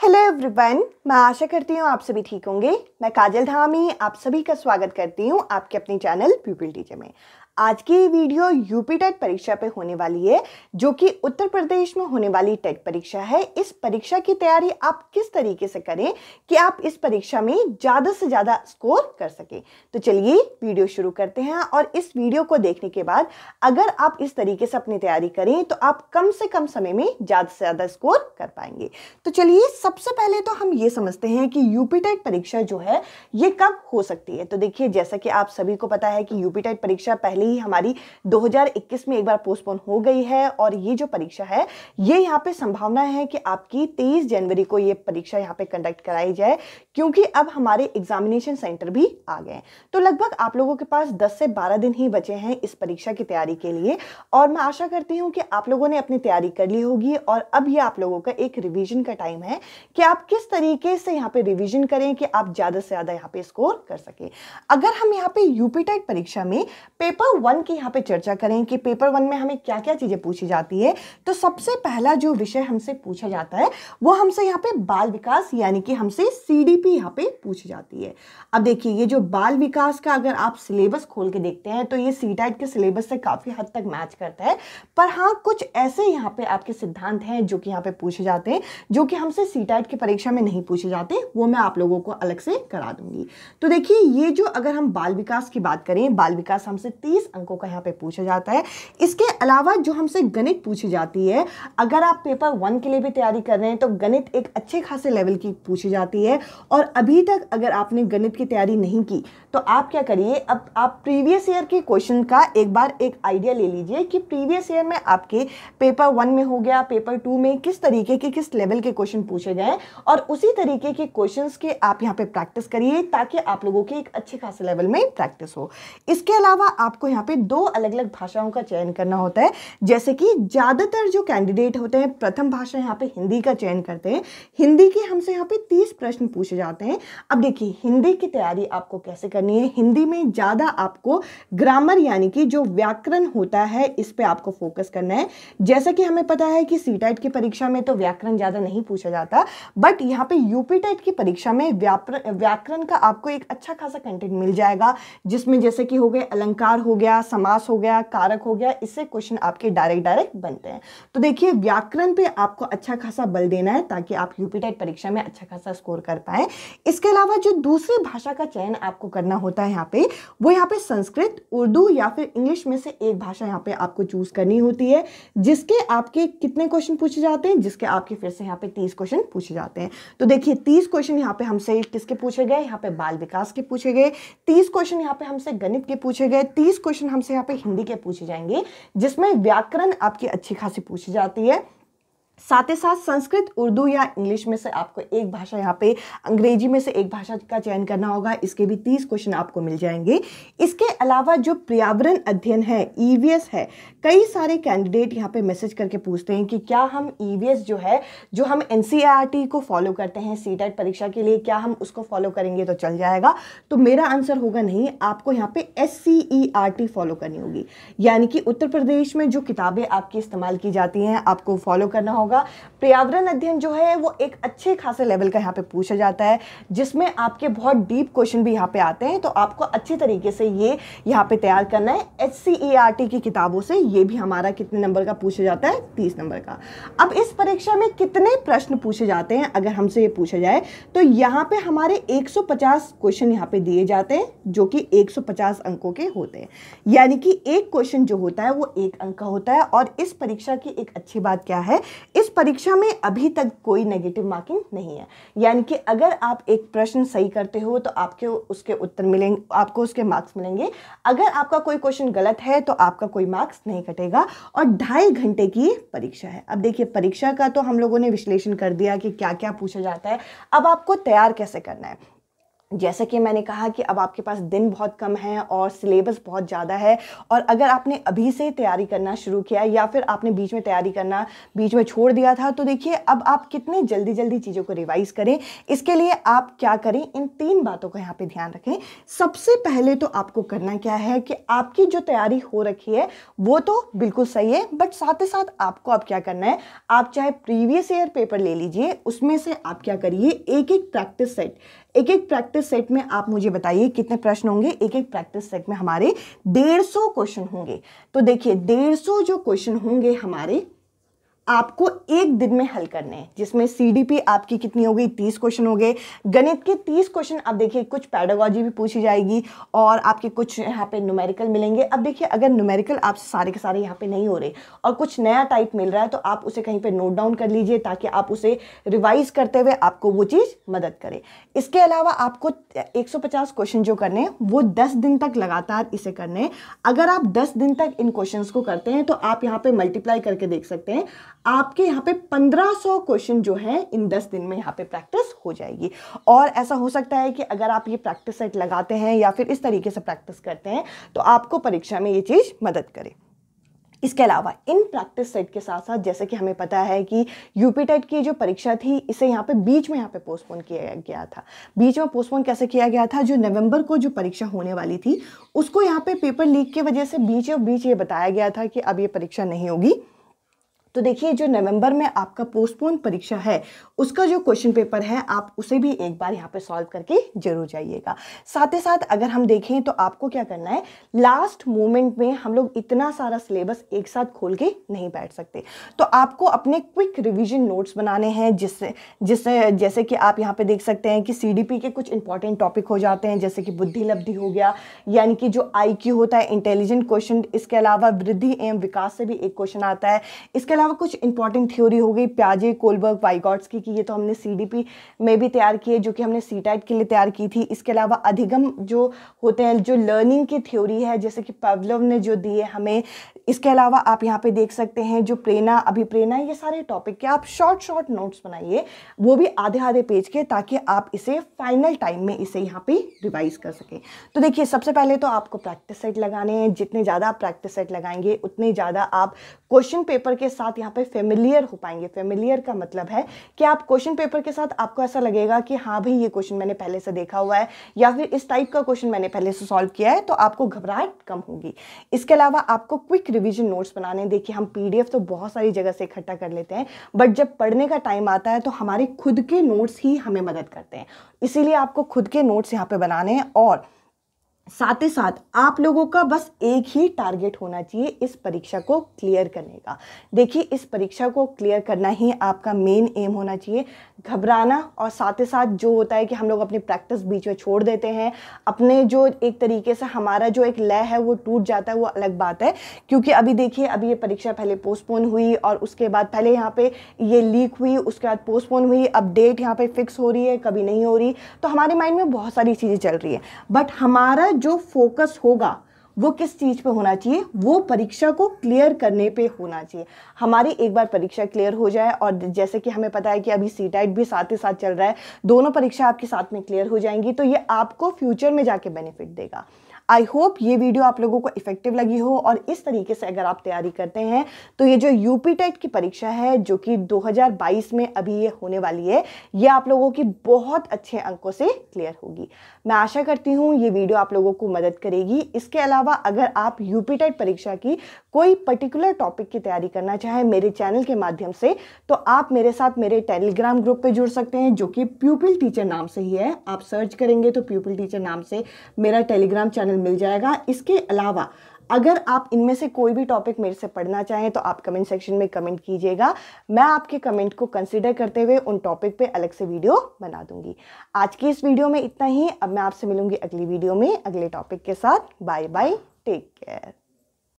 Hello everyone, मैं आशा करती हूँ आप सभी ठीक होंगे। मैं काजल धामी आप सभी का स्वागत करती हूँ आपके अपने चैनल प्यूपिल टीचर में। आज की वीडियो यूपी टेट परीक्षा पे होने वाली है, जो कि उत्तर प्रदेश में होने वाली टेट परीक्षा है। इस परीक्षा की तैयारी आप किस तरीके से करें कि आप इस परीक्षा में ज़्यादा से ज़्यादा स्कोर कर सकें। तो चलिए वीडियो शुरू करते हैं। और इस वीडियो को देखने के बाद अगर आप इस तरीके से अपनी तैयारी करें तो आप कम से कम समय में ज़्यादा से ज़्यादा स्कोर कर पाएंगे। तो चलिए सबसे पहले तो हम ये समझते हैं कि यूपी टेट परीक्षा जो है ये कब हो सकती है। तो देखिए, जैसा कि आप सभी को पता है कि यूपी टेट परीक्षा पहले ही हमारी 2021 में एक बार पोस्टपोन हो गई है। और ये जो परीक्षा है ये यहाँ पे संभावना है कि आपकी 23 जनवरी को ये परीक्षा यहाँ पे कंडक्ट कराई जाए, क्योंकि अब हमारे एग्जामिनेशन सेंटर भी आ गए हैं। तो लगभग आप लोगों के पास 10 से 12 दिन ही बचे हैं इस परीक्षा की तैयारी के लिए। और मैं आशा करती हूँ कि आप लोगों ने अपनी तैयारी कर ली होगी और अब ये आप लोगों का एक रिवीजन का टाइम है कि आप किस तरीके से यहाँ पे रिवीजन करें कि आप ज्यादा से ज्यादा यहाँ पे स्कोर कर सके। अगर हम यहाँ पे यूपी टेट परीक्षा में पेपर 1 की यहाँ पे चर्चा करें कि पेपर 1 में हमें क्या क्या चीजें पूछी जाती है, तो सबसे पहला जो विषय हमसे पूछा जाता है वो हमसे यहाँ पे बाल विकास यानी कि हमसे सीडीपी यहाँ पे पूछी जाती है। अब देखिए, ये जो बाल विकास का अगर आप सिलेबस खोल के देखते हैं तो ये सीटेट के सिलेबस से काफी हद तक मैच करता है। पर हाँ, कुछ ऐसे यहाँ पे आपके सिद्धांत हैं जो कि यहाँ पे पूछे जाते हैं, जो कि हमसे सीटेट की परीक्षा में नहीं पूछे जाते, वो मैं आप लोगों को अलग से करा दूंगी। तो देखिए, ये जो अगर हम बाल विकास की बात करें, बाल विकास हमसे 30 अंकों का यहाँ पे पूछा जाता है। इसके अलावा जो हमसे गणित पूछी जाती है, अगर आप पेपर 1 के लिए भी तैयारी कर रहे हैं तो गणित एक अच्छे खासे लेवल की पूछी जाती है। और अभी तक अगर आपने गणित की तैयारी नहीं की तो आप क्या करिए, अब आप प्रीवियस ईयर के क्वेश्चन का एक बार एक आइडिया ले लीजिए कि प्रीवियस ईयर में आपके पेपर 1 में हो गया, पेपर 2 में किस तरीके के किस लेवल के क्वेश्चन पूछे गए, और उसी तरीके के क्वेश्चंस के आप यहाँ पे प्रैक्टिस करिए ताकि आप लोगों के एक अच्छे खासे लेवल में प्रैक्टिस हो। इसके अलावा आपको यहाँ पे 2 अलग अलग भाषाओं का चयन करना होता है। जैसे कि ज्यादातर जो कैंडिडेट होते हैं प्रथम भाषा यहाँ पे हिंदी का चयन करते हैं। हिंदी के हमसे यहाँ पे 30 प्रश्न पूछे जाते हैं। अब देखिए, हिंदी की तैयारी आपको कैसे करनी है। हिंदी में ज्यादा आपको ग्रामर यानी कि जो व्याकरण होता है इस पे आपको फोकस करना है। जैसा कि हमें पता है कि सीटेट की परीक्षा में तो व्याकरण ज्यादा नहीं पूछा जाता, बट यहाँ पे यूपी टेट की परीक्षा में व्याकरण का आपको एक अच्छा खासा कंटेंट मिल जाएगा, जिसमें जैसे कि हो गए अलंकार हो गया, समास हो गया, कारक हो गया, इससे क्वेश्चन आपके डायरेक्ट बनते हैं। तो देखिए, व्याकरण पे आपको अच्छा खासा बल देना है ताकि आप यूपी टेट परीक्षा में अच्छा खासा स्कोर कर पाए। इसके अलावा जो दूसरी भाषा का चयन आपको करना होता है यहाँ पे, वो यहाँ पे संस्कृत, उर्दू या फिर इंग्लिश में से एक भाषा यहाँ पे आपको चूज करनी होती है, जिसके आपके कितने क्वेश्चन पूछे जाते हैं, जिसके आपके फिर से यहाँ पे 30 क्वेश्चन पूछे जाते हैं। तो देखिए, 30 क्वेश्चन यहाँ पे हमसे किसके पूछे गए, यहाँ पे बाल विकास के पूछे गए, 30 क्वेश्चन यहाँ पे हमसे गणित के पूछे गए, 30 क्वेश्चन हमसे यहाँ पे हिंदी के पूछे जाएंगे, जिसमें व्याकरण आपकी अच्छी खासी पूछी जाती है। साथ ही साथ संस्कृत, उर्दू या इंग्लिश में से आपको एक भाषा, यहाँ पे अंग्रेजी में से एक भाषा का चयन करना होगा, इसके भी 30 क्वेश्चन आपको मिल जाएंगे। इसके अलावा जो पर्यावरण अध्ययन है, ईवीएस है, कई सारे कैंडिडेट यहाँ पे मैसेज करके पूछते हैं कि क्या हम ईवीएस जो है, जो हम एनसीईआरटी को फॉलो करते हैं सीटेट परीक्षा के लिए, क्या हम उसको फॉलो करेंगे तो चल जाएगा? तो मेरा आंसर होगा नहीं, आपको यहाँ पे एससीईआरटी फॉलो करनी होगी। यानी कि उत्तर प्रदेश में जो किताबें आपकी इस्तेमाल की जाती हैं आपको फॉलो करना होगा। पर्यावरण अध्ययन जो है वो एक अच्छे खासे लेवल का यहाँ पे पूछा जाता है, जिसमें आपके बहुत डीप क्वेश्चन भी यहाँ पे आते हैं। तो आपको अच्छी तरीके से ये यहाँ पे तैयार करना है। एचसीईआरटी की किताबों से ये भी हमारा कितने नंबर का पूछा जाता है, 30 नंबर का। अब इस परीक्षा में कितने प्रश्न पूछे जाते हैं अगर हमसे ये पूछा जाए, तो यहाँ पे हमारे 150 क्वेश्चन यहाँ पे दिए जाते हैं, जो कि 150 अंकों के होते हैं। यानी कि एक क्वेश्चन जो होता है वो 1 अंक का होता है। और इस परीक्षा की एक अच्छी बात क्या है, इस परीक्षा में अभी तक कोई नेगेटिव मार्किंग नहीं है। यानी कि अगर आप एक प्रश्न सही करते हो तो आपके उसके उत्तर मिलेंगे, आपको उसके मार्क्स मिलेंगे। अगर आपका कोई क्वेश्चन गलत है तो आपका कोई मार्क्स नहीं कटेगा। और 2.5 घंटे की परीक्षा है। अब देखिए, परीक्षा का तो हम लोगों ने विश्लेषण कर दिया कि क्या क्या पूछा जाता है। अब आपको तैयार कैसे करना है। जैसा कि मैंने कहा कि अब आपके पास दिन बहुत कम है और सिलेबस बहुत ज़्यादा है, और अगर आपने अभी से तैयारी करना शुरू किया या फिर आपने बीच में तैयारी करना बीच में छोड़ दिया था, तो देखिए अब आप कितने जल्दी जल्दी चीज़ों को रिवाइज करें। इसके लिए आप क्या करें, इन 3 बातों का यहाँ पे ध्यान रखें। सबसे पहले तो आपको करना क्या है कि आपकी जो तैयारी हो रखी है वो तो बिल्कुल सही है, बट साथ ही साथ आपको अब क्या करना है, आप चाहे प्रीवियस ईयर पेपर ले लीजिए, उसमें से आप क्या करिए, एक एक प्रैक्टिस सेट में आप मुझे बताइए कितने प्रश्न होंगे। एक एक प्रैक्टिस सेट में हमारे 150 क्वेश्चन होंगे। तो देखिए 150 जो क्वेश्चन होंगे हमारे, आपको एक दिन में हल करने हैं, जिसमें सीडीपी आपकी कितनी हो गई, 30 क्वेश्चन हो गए। गणित के 30 क्वेश्चन। अब देखिए कुछ पैडागोजी भी पूछी जाएगी और आपके कुछ यहाँ पे न्यूमेरिकल मिलेंगे। अब देखिए अगर न्यूमेरिकल आप सारे के सारे यहाँ पे नहीं हो रहे और कुछ नया टाइप मिल रहा है, तो आप उसे कहीं पे नोट डाउन कर लीजिए ताकि आप उसे रिवाइज करते हुए आपको वो चीज़ मदद करे। इसके अलावा आपको 150 क्वेश्चन जो करने हैं वो 10 दिन तक लगातार इसे करने हैं। अगर आप 10 दिन तक इन क्वेश्चंस को करते हैं तो आप यहाँ पे मल्टीप्लाई करके देख सकते हैं, आपके यहाँ पे 1500 क्वेश्चन जो हैं इन 10 दिन में यहाँ पे प्रैक्टिस हो जाएगी। और ऐसा हो सकता है कि अगर आप ये प्रैक्टिस सेट लगाते हैं या फिर इस तरीके से प्रैक्टिस करते हैं तो आपको परीक्षा में ये चीज़ मदद करे। इसके अलावा इन प्रैक्टिस सेट के साथ साथ, जैसे कि हमें पता है कि यूपी टेट की जो परीक्षा थी इसे यहाँ पे बीच में यहाँ पे पोस्टपोन किया गया था। बीच में पोस्टपोन कैसे किया गया था, जो नवंबर को जो परीक्षा होने वाली थी उसको यहाँ पे पेपर लीक की वजह से बीच ये बताया गया था कि अब ये परीक्षा नहीं होगी। तो देखिए जो नवंबर में आपका पोस्टपोन परीक्षा है उसका जो क्वेश्चन पेपर है आप उसे भी एक बार यहाँ पे सॉल्व करके जरूर जाइएगा। साथ ही साथ अगर हम देखें तो आपको क्या करना है, लास्ट मोमेंट में हम लोग इतना सारा सिलेबस एक साथ खोल के नहीं बैठ सकते, तो आपको अपने क्विक रिवीजन नोट्स बनाने हैं, जिससे जैसे कि आप यहाँ पे देख सकते हैं कि सीडीपी के कुछ इंपॉर्टेंट टॉपिक हो जाते हैं, जैसे कि बुद्धि लब्धि हो गया, यानी कि जो IQ होता है, इंटेलिजेंट क्वेश्चन। इसके अलावा वृद्धि एवं विकास से भी एक क्वेश्चन आता है। इसके अलावा कुछ इंपॉर्टेंट थ्योरी हो गई प्याजे, कोलबर्ग, वाइगॉट्स्की की, ये तो हमने सीडीपी में भी तैयार की है, जो कि हमने सीटेट के लिए तैयार की थी। इसके अलावा अधिगम जो होते हैं, जो लर्निंग की थ्योरी है, जैसे कि पावलोव ने जो दी है हमें। इसके अलावा आप यहाँ पे देख सकते हैं जो प्रेरणा, अभिप्रेरणा, ये सारे टॉपिक के आप शॉर्ट नोट्स बनाइए, वो भी आधे पेज के, ताकि आप इसे फाइनल टाइम में इसे यहाँ पे रिवाइज कर सकें। तो देखिए सबसे पहले तो आपको प्रैक्टिस सेट लगाने हैं। जितने ज़्यादा आप प्रैक्टिस सेट लगाएंगे उतने ज़्यादा आप क्वेश्चन पेपर के साथ यहाँ पे फेमिलियर हो पाएंगे। फेमिलियर का मतलब है कि आप क्वेश्चन पेपर के साथ आपको ऐसा लगेगा कि हाँ भाई ये क्वेश्चन मैंने पहले से देखा हुआ है, या फिर इस टाइप का क्वेश्चन मैंने पहले से सॉल्व किया है, तो आपको घबराहट कम होगी। इसके अलावा आपको क्विक रिवीजन नोट्स बनाने। देखिए हम PDF तो बहुत सारी जगह से इकट्ठा कर लेते हैं, बट जब पढ़ने का टाइम आता है तो हमारे खुद के नोट्स ही हमें मदद करते हैं। इसीलिए आपको खुद के नोट्स यहाँ पे बनाने हैं, और साथ ही साथ आप लोगों का बस एक ही टारगेट होना चाहिए, इस परीक्षा को क्लियर करने का। देखिए इस परीक्षा को क्लियर करना ही आपका मेन एम होना चाहिए। घबराना और साथ ही साथ जो होता है कि हम लोग अपनी प्रैक्टिस बीच में छोड़ देते हैं, अपने जो एक तरीके से हमारा जो एक लय है वो टूट जाता है, वो अलग बात है। क्योंकि अभी देखिए अभी ये परीक्षा पहले पोस्टपोन हुई और उसके बाद पहले यहाँ पे ये लीक हुई, उसके बाद पोस्टपोन हुई, अब डेट यहाँ पे फिक्स हो रही है, कभी नहीं हो रही, तो हमारे माइंड में बहुत सारी चीज़ें चल रही है। बट हमारा जो फोकस होगा वो किस चीज पे होना चाहिए, वो परीक्षा को क्लियर करने पे होना चाहिए। हमारी एक बार परीक्षा क्लियर हो जाए, और जैसे कि हमें पता है कि अभी सीटेट भी साथ ही साथ चल रहा है, दोनों परीक्षा आपके साथ में क्लियर हो जाएंगी, तो ये आपको फ्यूचर में जाके बेनिफिट देगा। आई होप ये वीडियो आप लोगों को इफेक्टिव लगी हो, और इस तरीके से अगर आप तैयारी करते हैं तो ये जो यूपी टेट की परीक्षा है जो कि 2022 में अभी ये होने वाली है, ये आप लोगों की बहुत अच्छे अंकों से क्लियर होगी। मैं आशा करती हूँ ये वीडियो आप लोगों को मदद करेगी। इसके अलावा अगर आप यूपी टेट परीक्षा की कोई पर्टिकुलर टॉपिक की तैयारी करना चाहें मेरे चैनल के माध्यम से, तो आप मेरे साथ मेरे टेलीग्राम ग्रुप पे जुड़ सकते हैं, जो कि प्यूपिल टीचर नाम से ही है। आप सर्च करेंगे तो प्यूपिल टीचर नाम से मेरा टेलीग्राम चैनल मिल जाएगा। इसके अलावा अगर आप इनमें से कोई भी टॉपिक मेरे से पढ़ना चाहें तो आप कमेंट सेक्शन में कमेंट कीजिएगा। मैं आपके कमेंट को कंसीडर करते हुए उन टॉपिक पे अलग से वीडियो बना दूंगी। आज की इस वीडियो में इतना ही। अब मैं आपसे मिलूंगी अगली वीडियो में अगले टॉपिक के साथ। Bye bye, take care.